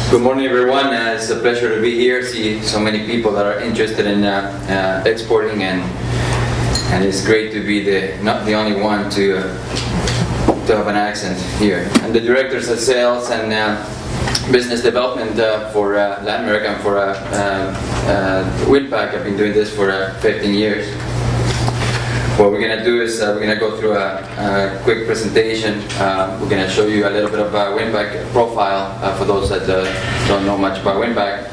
Good morning, everyone. It's a pleasure to be here. See so many people that are interested in exporting, and it's great to be not the only one to have an accent here. I'm the director of sales and business development for Latin America and for Winpak. I've been doing this for 15 years. What we're going to do is we're going to go through a quick presentation. We're going to show you a little bit of Winpak profile for those that don't know much about Winpak.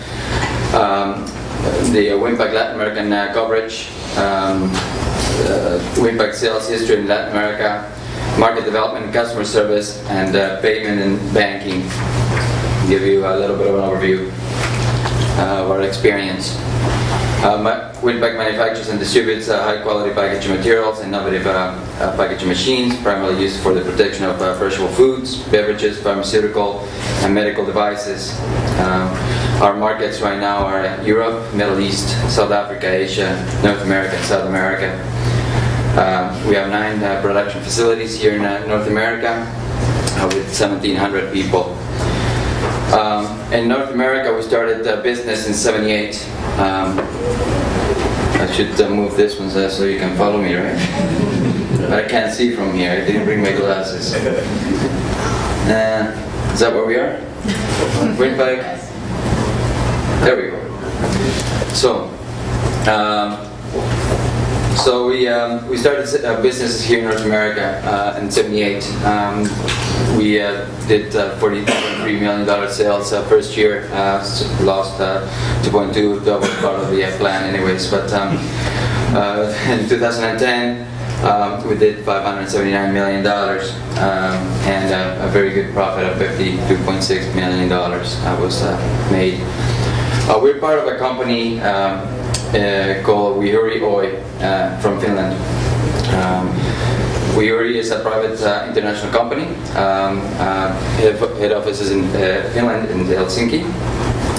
The Winpak Latin American coverage, Winpak sales history in Latin America, market development and customer service, and payment and banking. Give you a little bit of an overview of our experience. Winpak manufactures and distributes high-quality packaging materials and innovative packaging machines, primarily used for the protection of perishable foods, beverages, pharmaceutical, and medical devices. Our markets right now are Europe, Middle East, South Africa, Asia, North America, and South America. We have 9 production facilities here in North America with 1,700 people. In North America, we started business in '78. I should move this one so you can follow me, right? But I can't see from here. I didn't bring my glasses. Is that where we are? Winpak. There we go. So we started businesses here in North America in '78. We did $43 million sales first year. Lost 2.2, double part of the plan, anyways. But in 2010, we did $579 million and a very good profit of $52.6 million was made. We're part of a company called Wiuri Oy from Finland. Wiuri is a private international company. Head office is in Finland, in Helsinki,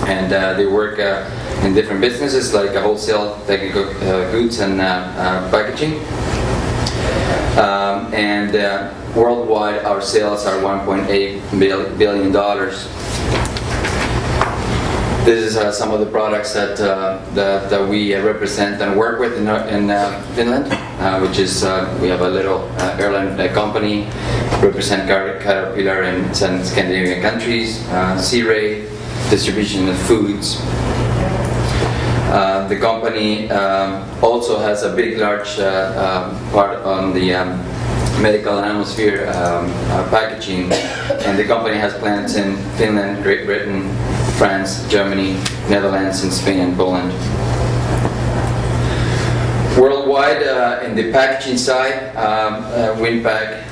and they work in different businesses like wholesale, technical goods, and packaging. And worldwide, our sales are $1.8 billion. This is some of the products that we represent and work with in Finland, which is we have a little airline company, represent Caterpillar in some Scandinavian countries, Sea Ray, distribution of foods. The company also has a large part on the medical and atmosphere packaging, and the company has plants in Finland, Great Britain, France, Germany, Netherlands, and Spain and Poland. Worldwide, in the packaging side, Winpak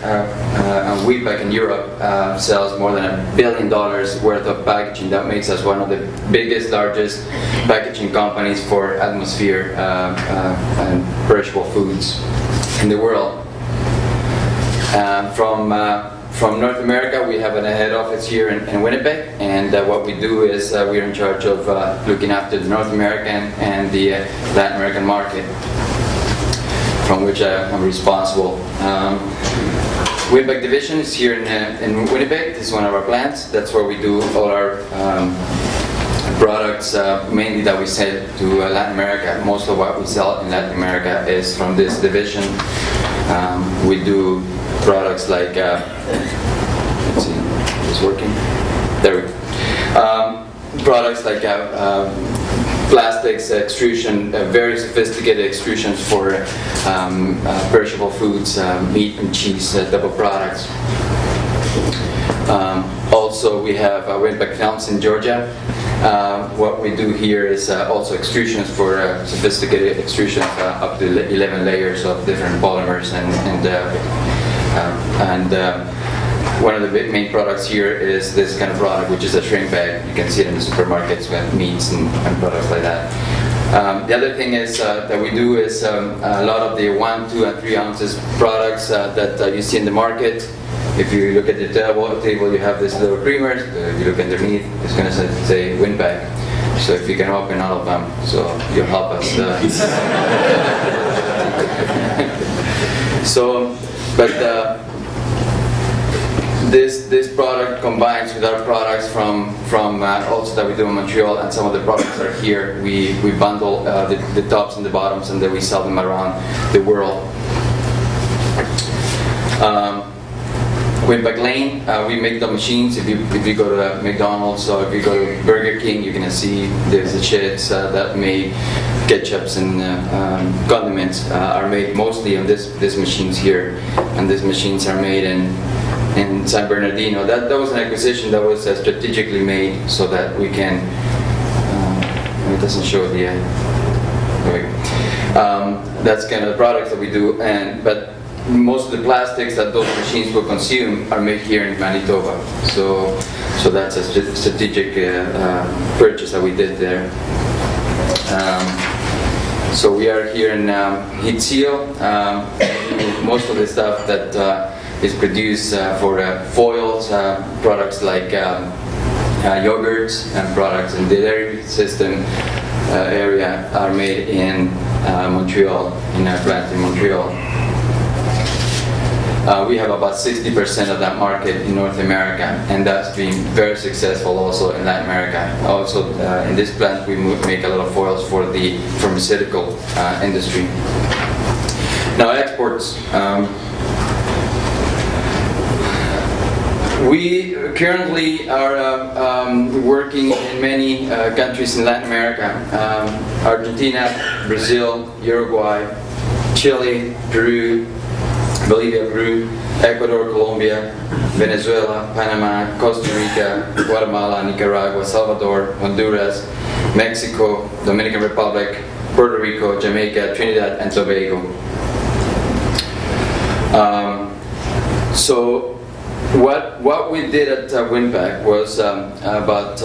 in Europe sells more than $1 billion worth of packaging. That makes us one of the biggest, largest packaging companies for atmosphere and perishable foods in the world. From North America, we have a head office here in Winnipeg, and what we do is we're in charge of looking after the North American and the Latin American market, from which I'm responsible. Winpak division is here in Winnipeg. This is one of our plants. That's where we do all our products, mainly that we sell to Latin America. Most of what we sell in Latin America is from this division. We do products like, let's see, is this working? There we go. Products like plastics, extrusion, very sophisticated extrusions for perishable foods, meat and cheese, double products. Also, we have Winpak Films in Georgia. What we do here is also extrusions for sophisticated extrusions, up to 11 layers of different polymers, and one of the main products here is this kind of product, which is a shrink bag. You can see it in the supermarkets with meats and products like that. The other thing is that we do is a lot of the 1, 2, and 3 ounces products that you see in the market. If you look at the table, you have this little creamers. If you look underneath, it's going to say Winpak. So if you can open all of them, so you'll help us. But this this product combines with our products from also that we do in Montreal, and some of the products are here. We bundle the tops and the bottoms, and then we sell them around the world. Winpak Lane, we make the machines. If you go to McDonald's or if you go to Burger King, you're gonna see there's the sheds that make ketchups and condiments are made mostly on this machines here, and these machines are made in San Bernardino. That was an acquisition that was strategically made so that we can. It doesn't show the. There we go. That's kind of the products that we do, but most of the plastics that those machines will consume are made here in Manitoba. So that's a strategic purchase that we did there. So we are here in Heat Seal. Most of the stuff that is produced for foils, products like yogurts and products in the dairy system area are made in Montreal, in our plant in Montreal. We have about 60% of that market in North America, and that's been very successful also in Latin America. Also, in this plant, we make a lot of foils for the pharmaceutical industry. Now, exports. We currently are working in many countries in Latin America: Argentina, Brazil, Uruguay, Chile, Peru, Bolivia, Peru, Ecuador, Colombia, Venezuela, Panama, Costa Rica, Guatemala, Nicaragua, Salvador, Honduras, Mexico, Dominican Republic, Puerto Rico, Jamaica, Trinidad, and Tobago. So what we did at Winpak was about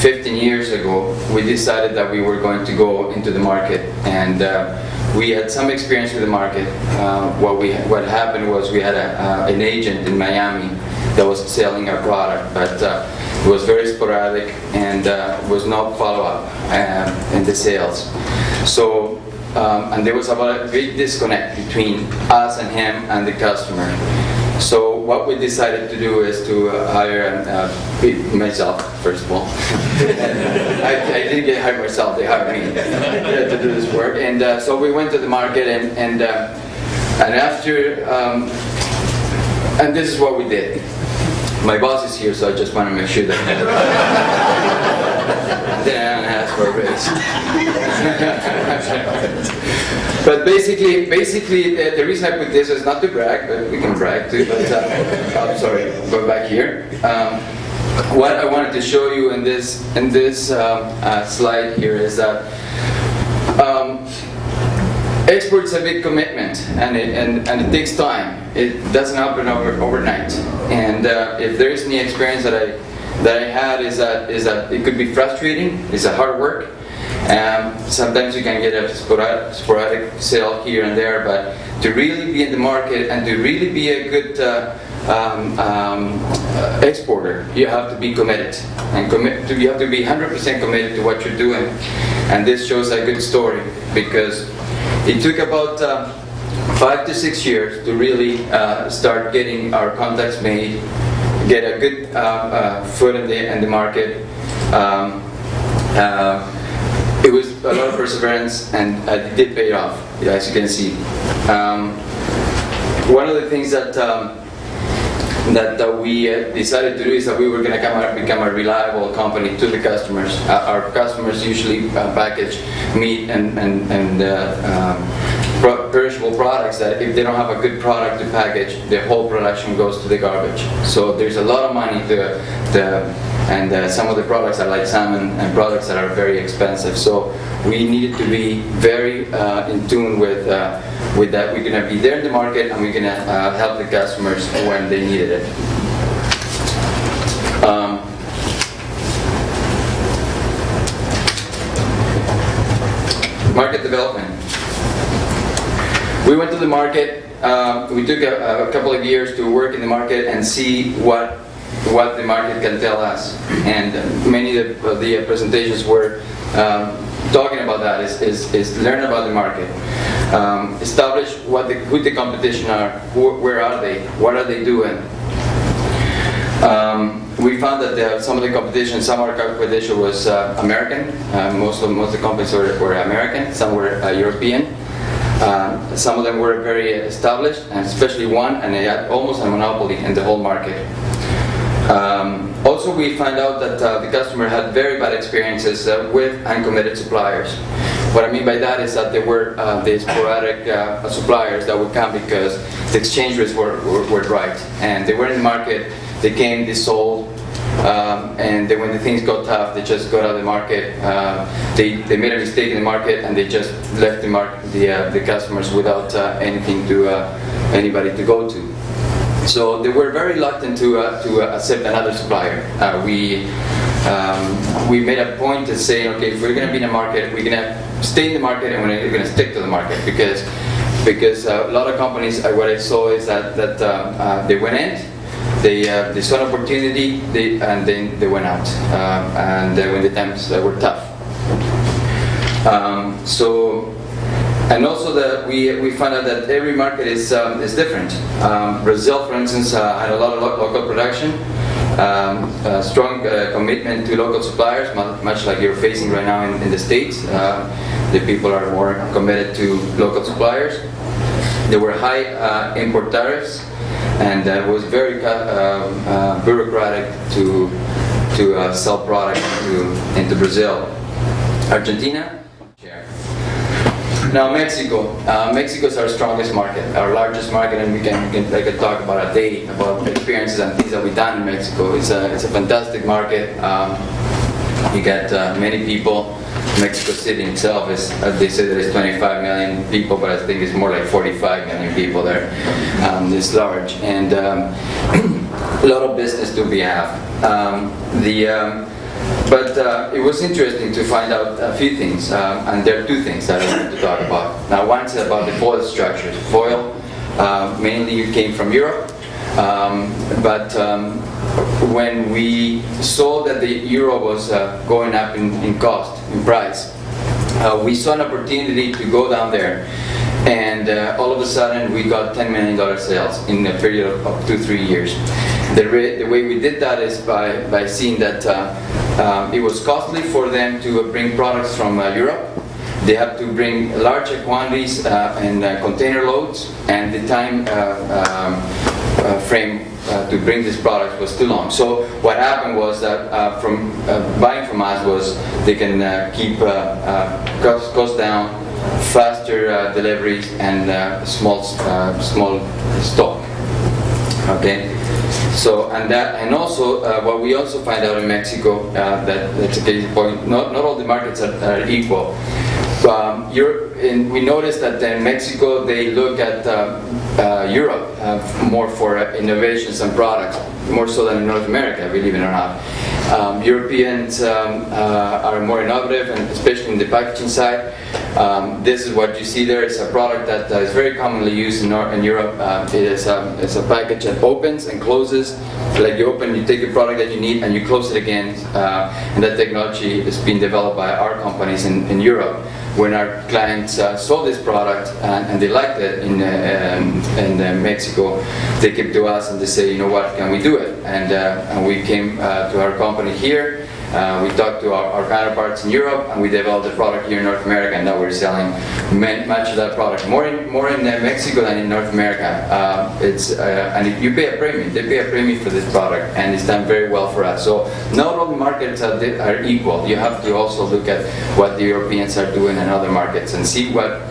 15 years ago, we decided that we were going to go into the market, and we had some experience with the market. What happened was we had an agent in Miami that was selling our product, but it was very sporadic and was no follow-up in the sales. So, and there was about a big disconnect between us and him and the customer. So what we decided to do is to hire myself, first of all. I didn't get hired myself, they hired me to do this work. And so we went to the market, and after, and this is what we did. My boss is here, so I just want to make sure that then I ask for a raise. But basically, the reason I put this is not to brag, but we can brag too. But I'm sorry, go back here. What I wanted to show you in this slide here is that export's a big commitment, and it takes time. It doesn't happen overnight. And if there is any experience that I had is that it could be frustrating. It's a hard work. Sometimes you can get a sporadic sale here and there, but to really be in the market and to really be a good exporter, you have to be committed, and you have to be 100% committed to what you're doing. And this shows a good story, because it took about 5 to 6 years to really start getting our contacts made, get a good foot in the market. It was a lot of perseverance, and it did pay off, as you can see. One of the things that we decided to do is that we were going to become a reliable company to the customers. Our customers usually package meat and perishable products that if they don't have a good product to package, the whole production goes to the garbage. So there's a lot of money and some of the products are like salmon and products that are very expensive. So we needed to be very in tune with that. We're going to be there in the market, and we're going to help the customers when they needed it. Market development. We went to the market. We took a couple of years to work in the market and see what the market can tell us. And many of the presentations were talking about that. Is learn about the market, establish who the competition are, where are they, what are they doing, We found that some of the competition, some of our competition was American. Most of the companies were American. Some were European. Some of them were very established, and especially one, and they had almost a monopoly in the whole market. Also, we found out that the customer had very bad experiences with uncommitted suppliers. What I mean by that is that there were the sporadic suppliers that would come because the exchange rates were right, and they were in the market. They came, they sold, and then when the things got tough, they just got out of the market. They made a mistake in the market, and they just left the customers without anything to anybody to go to. So they were very reluctant to accept another supplier. We made a point to say, okay, if we're going to be in the market, we're going to stay in the market, and we're going to stick to the market, because a lot of companies, what I saw is that they went in. They saw an opportunity, and then they went out, and when the times were tough. And also that we found out that every market is different. Brazil, for instance, had a lot of local production, strong commitment to local suppliers, much like you're facing right now in the States. The people are more committed to local suppliers. There were high import tariffs, and it was very bureaucratic to sell product into Brazil. Argentina. Now Mexico. Mexico is our strongest market, our largest market, and I can talk about a day about experiences and things that we've done in Mexico. It's a fantastic market. You get many people. Mexico City itself is, they say that it's 25 million people, but I think it's more like 45 million people there. It's large, and a lot of business to be had. But it was interesting to find out a few things, and there are two things that I want to talk about. Now, one is about the foil structures. Foil mainly came from Europe, but when we saw that the euro was going up in cost, in price, we saw an opportunity to go down there, and all of a sudden we got $10 million sales in a period of 2-3 years. The way we did that is by seeing that it was costly for them to bring products from Europe. They have to bring larger quantities and container loads, and the time frame to bring these products was too long. So what happened was that from buying from us was they can keep costs down, faster deliveries, and small stock. Okay. So and also what we also find out in Mexico, that's a case point. Not all the markets are equal. We noticed that in Mexico they look at Europe more for innovations and products, more so than in North America, believe it or not. Europeans are more innovative, and especially in the packaging side. This is what you see there. It's a product that is very commonly used in Europe. It's a package that opens and closes. Like you open, you take the product that you need, and you close it again. And that technology is being developed by our companies in Europe. When our clients saw this product and they liked it in Mexico, they came to us and they say, you know what, can we do it? And we came to our company here. We talked to our counterparts in Europe, and we developed the product here in North America, and now we're selling much of that product more in Mexico than in North America. And you pay a premium. They pay a premium for this product, and it's done very well for us. So not all the markets are equal. You have to also look at what the Europeans are doing in other markets and see what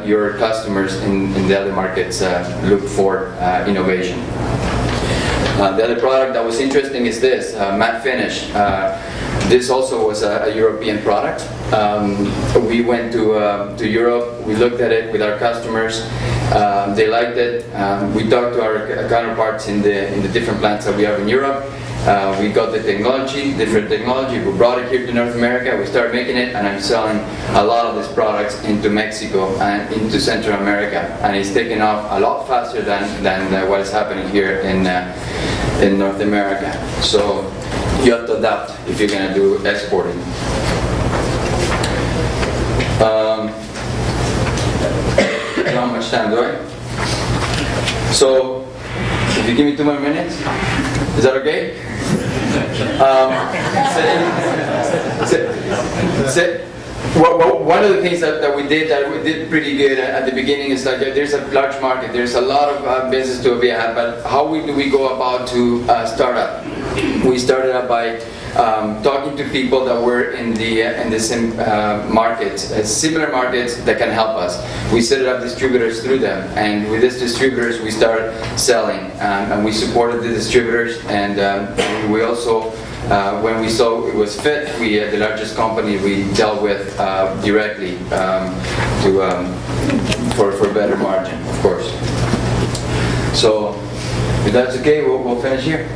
your customers in the other markets look for innovation. The other product that was interesting is this, matte finish. This also was a European product. We went to Europe, we looked at it with our customers, they liked it. We talked to our counterparts in the different plants that we have in Europe. We got the technology, different technology, we brought it here to North America, we started making it, and I'm selling a lot of these products into Mexico and into Central America, and it's taking off a lot faster than what is happening here in North America. So you have to adapt if you're going to do exporting. How much time do I? So If you give me 2 more minutes, is that okay? One of the things that we did pretty good at the beginning is like there's a large market, there's a lot of business to be had, but how do we go about to start up? We started up by talking to people that were in the same markets, similar markets that can help us. We set up distributors through them, and with these distributors we started selling, and we supported the distributors, and we also, when we saw it was fit, the largest company we dealt with directly for better margin, of course. So, if that's okay, we'll finish here.